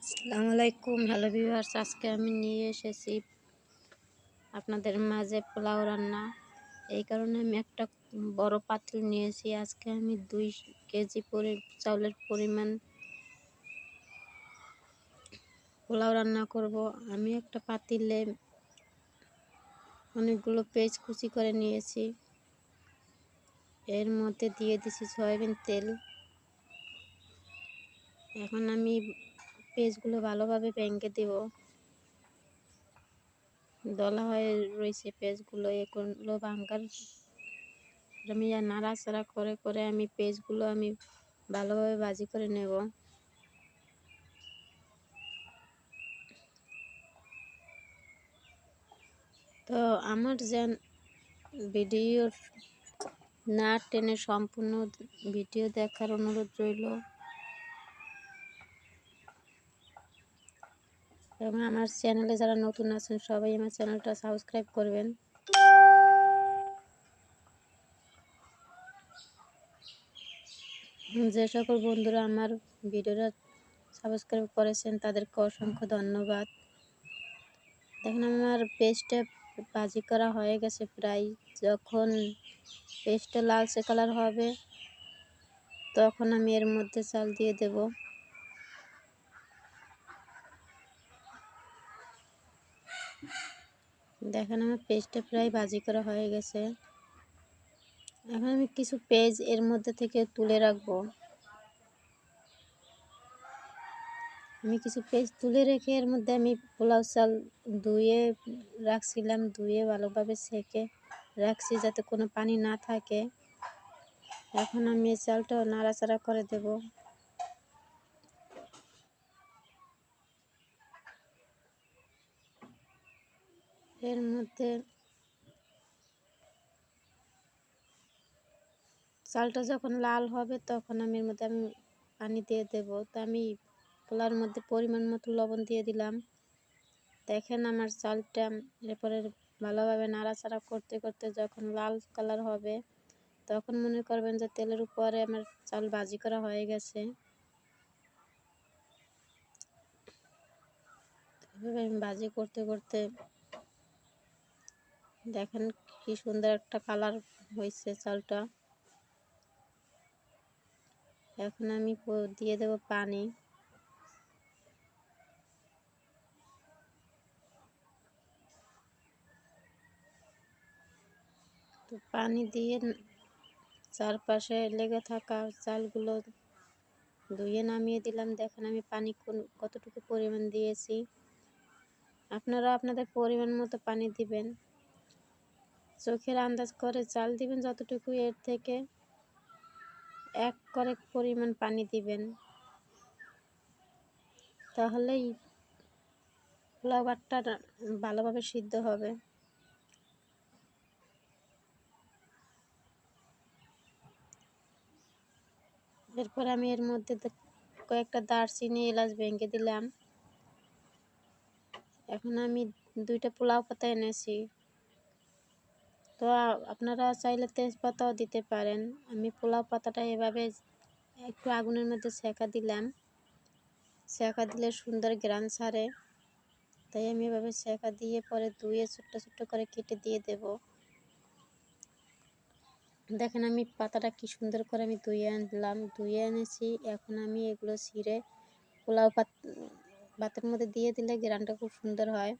আসসালামু আলাইকুম, hello viewers. আজকে আমি নিয়ে এসেছি আপনাদের মাঝে পোলাও রান্না। এই কারণে আমি একটা বড় পাতিল নিয়েছি। আজকে আমি 2 কেজি চাউলের পরিমাণ পোলাও রান্না করব। আমি একটা পাতিলে অনেকগুলো পেঁয়াজ কুচি করে নিয়েছি। এর মধ্যে দিয়ে দিছি সয়াবিন তেল। এখন আমি পেঁয়াজগুলো ভালোভাবে ভেঙে দেব। দলা হয়ে রয়েছে পেঁয়াজগুলো, এগুলো ভাঙার আমি নাড়াচাড়া করে করে আমি পেঁয়াজগুলো আমি ভালোভাবে ভাজি করে নেব। তো আমার যে ভিডিও না টেনে সম্পূর্ণ ভিডিও দেখার অনুরোধ রইল এবং আমার চ্যানেলে যারা নতুন আছেন সবাই আমার চ্যানেলটা সাবস্ক্রাইব করবেন। যে সকল বন্ধুরা আমার ভিডিওটা সাবস্ক্রাইব করেছেন তাদেরকে অসংখ্য ধন্যবাদ। দেখুন আমার পেস্টটা ভাজি করা হয়ে গেছে প্রায়। যখন পেস্টটা লালচে কালার হবে তখন আমি এর মধ্যে চাল দিয়ে দেব। দেখেন আমার পেস্টটা প্রায় ভাজি করা হয়ে গেছে। এখন আমি কিছু পেঁয়াজ এর মধ্যে থেকে তুলে রাখবো। আমি কিছু পেঁয়াজ তুলে রেখে এর মধ্যে আমি পোলাও চাল ধুয়ে রাখছিলাম, ধুয়ে ভালোভাবে ছেঁকে রাখছি যাতে কোনো পানি না থাকে। এখন আমি এই চালটা নাড়াচাড়া করে দেব। এর মধ্যে চালটা যখন লাল হবে তখন আমি এর মধ্যে পানি দিয়ে দেব। তো আমি পোলাওর মধ্যে পরিমাণ মতো লবণ দিয়ে দিলাম। দেখেন আমার চালটা এরপরে ভালোভাবে নাড়াচাড়া করতে করতে যখন লাল কালার হবে তখন মনে করবেন যে তেলের উপরে আমার চাল ভাজি করা হয়ে গেছে। এভাবে আমি ভাজি করতে করতে দেখেন কি সুন্দর একটা কালার হয়েছে চালটা। এখন আমি দিয়ে দেব পানি। তো পানি দিয়ে চারপাশে লেগে থাকা চালগুলো ধুয়ে নামিয়ে দিলাম। দেখেন আমি পানি কতটুকু পরিমাণ দিয়েছি। আপনারা আপনাদের পরিমাণ মতো পানি দিবেন, চোখের আন্দাজ করে চাল দিবেন যতটুকু, এর থেকে 1 করে পরিমাণ পানি দিবেন, তাহলেই পোলাও ভাতটা ভালোভাবে সিদ্ধ হবে। এরপর আমি এর মধ্যে কয়েকটা দারচিনি এলাচ ভেঙে দিলাম। এখন আমি 2টা পোলাও পাতা এনেছি। তো আপনারা চাইলে তেজপাতাও দিতে পারেন। আমি পোলাও পাতাটা এভাবে একটু আগুনের মধ্যে সেঁকা দিলাম। সেঁকা দিলে সুন্দর ঘ্রাণ ছাড়ে, তাই আমি এভাবে সেঁকা দিয়ে পরে ধুয়ে ছোট্ট ছোট্ট করে কেটে দিয়ে দেব। দেখেন আমি পাতাটা কি সুন্দর করে আমি ধুয়ে আনলাম, ধুয়ে এনেছি। এখন আমি এগুলো ছিঁড়ে পোলাও ভাতের মধ্যে দিয়ে দিলে ঘ্রাণটা খুব সুন্দর হয়।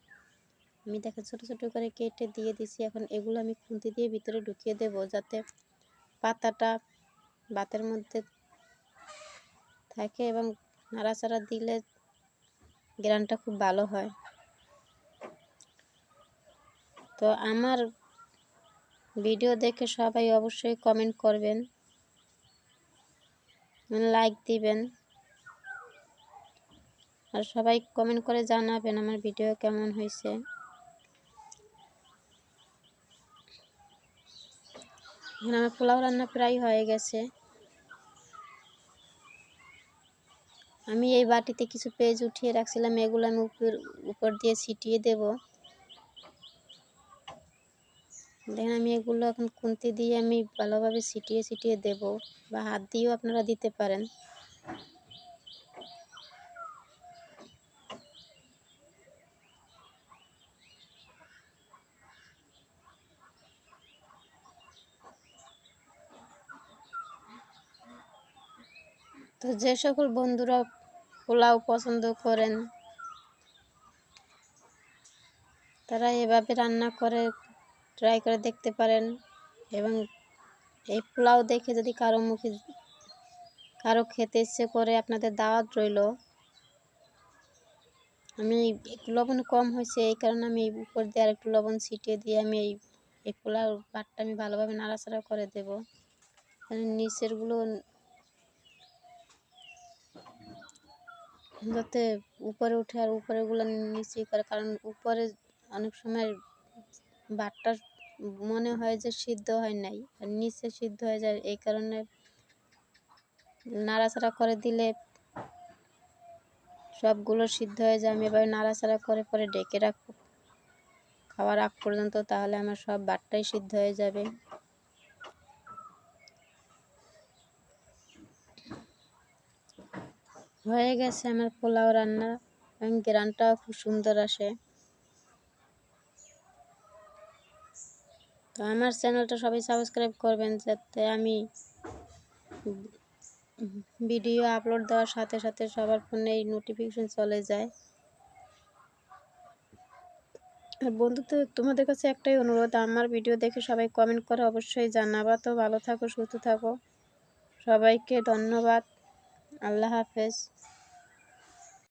আমি দেখেন ছোট ছোট করে কেটে দিয়ে দিছি। এখন এগুলো আমি খুন্তি দিয়ে ভিতরে ঢুকিয়ে দেব যাতে পাতাটা ভাতের মধ্যে থাকে এবং নাড়াচাড়া দিলে ঘ্রাণটা খুব ভালো হয়। তো আমার ভিডিও দেখে সবাই অবশ্যই কমেন্ট করবেন, লাইক দিবেন, আর সবাই কমেন্ট করে জানাবেন আমার ভিডিও কেমন হয়েছে। এখন আমার পোলাও রান্না প্রায় হয়ে গেছে। আমি এই বাটিতে কিছু পেঁয়াজ উঠিয়ে রাখছিলাম, এগুলো আমি উপর দিয়ে ছিটিয়ে দেব। দেখেন আমি এগুলো এখন খুন্তি দিয়ে আমি ভালোভাবে ছিটিয়ে ছিটিয়ে দেব, বা হাত দিয়েও আপনারা দিতে পারেন। তো যে সকল বন্ধুরা পোলাও পছন্দ করেন তারা এভাবে রান্না করে ট্রাই করে দেখতে পারেন। এবং এই পোলাও দেখে যদি কারো খেতে ইচ্ছে করে, আপনাদের দাওয়াত রইল। আমি একটু লবণ কম হয়েছে, এই কারণে আমি উপর দিয়ে আর একটু লবণ ছিটিয়ে দিয়ে আমি এই পোলাও পাটটা আমি ভালোভাবে নাড়াচাড়া করে দেব, নিচেরগুলো যাতে উপরে উঠে আর উপরেরগুলো নিচে করে। কারণ উপরে অনেক সময় ভাতটা মনে হয় যে সিদ্ধ হয় নাই, আর নিচে সিদ্ধ হয়ে যায়। এই কারণে নাড়াচাড়া করে দিলে সবগুলো সিদ্ধ হয়ে যায়। আমি এভাবে নাড়াচাড়া করে পরে ঢেকে রাখবো খাওয়ার আগ পর্যন্ত, তাহলে আমার সব ভাতটাই সিদ্ধ হয়ে যাবে। হয়ে গেছে আমার পোলাও রান্না, এবং গ্রানটাও খুব সুন্দর আসে। তো আমার চ্যানেলটা সবাই সাবস্ক্রাইব করবেন, যাতে আমি ভিডিও আপলোড দেওয়ার সাথে সাথে সবার ফোনে এই নোটিফিকেশন চলে যায়। আর বন্ধুদের তোমাদের কাছে একটাই অনুরোধ, আমার ভিডিও দেখে সবাই কমেন্ট করে অবশ্যই জানাবা। তো ভালো থাকো, সুস্থ থাকো, সবাইকে ধন্যবাদ। আল্লাহ হাফেজ।